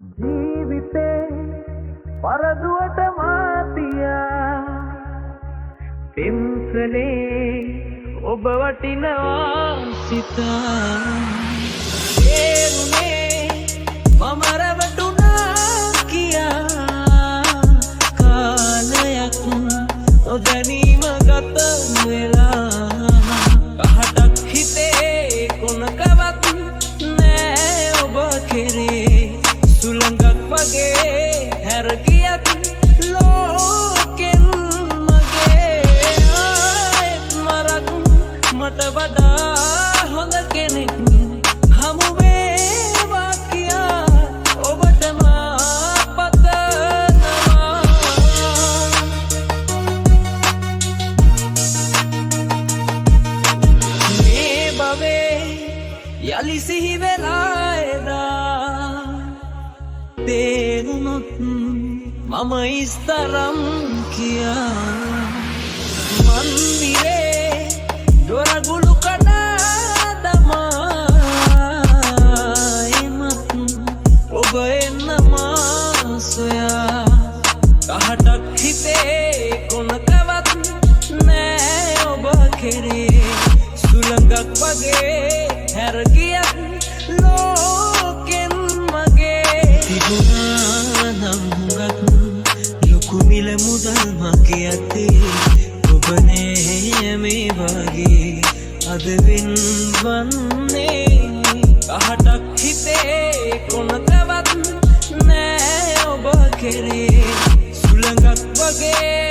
ජීවිතේ පරදුවට මාතියා පෙම්සලේ ඔබ වටිනවා සිතා ඒරුනේ මම රැවටුණා කියා කාලයක් නොදැනීම ගත වෙලා කහටක් හිතේ කොනකවත් නෑ ඔබ කෙරේ සුළඟක් වගේ හැර ගියත් ලෝකෙන් මගේ ආයෙත් මරක් මට වඩා හොඳ කෙනෙක් හමු වේවා කියා ඔබට මා පතනවා මේ භවයේ යලි සිහි වෙලා එදා තේරුනොත් මම ඉස්තරම් කියා මන්දිරේ දොරගුළු කඩා දමා එමත් ඔබ එන්න මා සොයා කහටක් හිතේ කොනකවත් නෑ ඔබ කෙරේ සුළඟක් වගේ හැර ගියත් ලෝකෙන් මගේ තිබුණා නම් හුඟක් ලොකු මිල මුදල් මගේ අතේ ඔබ නෑ මේ වගේ අද වෙන්වන්නේ කහටක් හිතේ කොනකවත් නෑ ඔබ කෙරේ සුළඟක් වගේ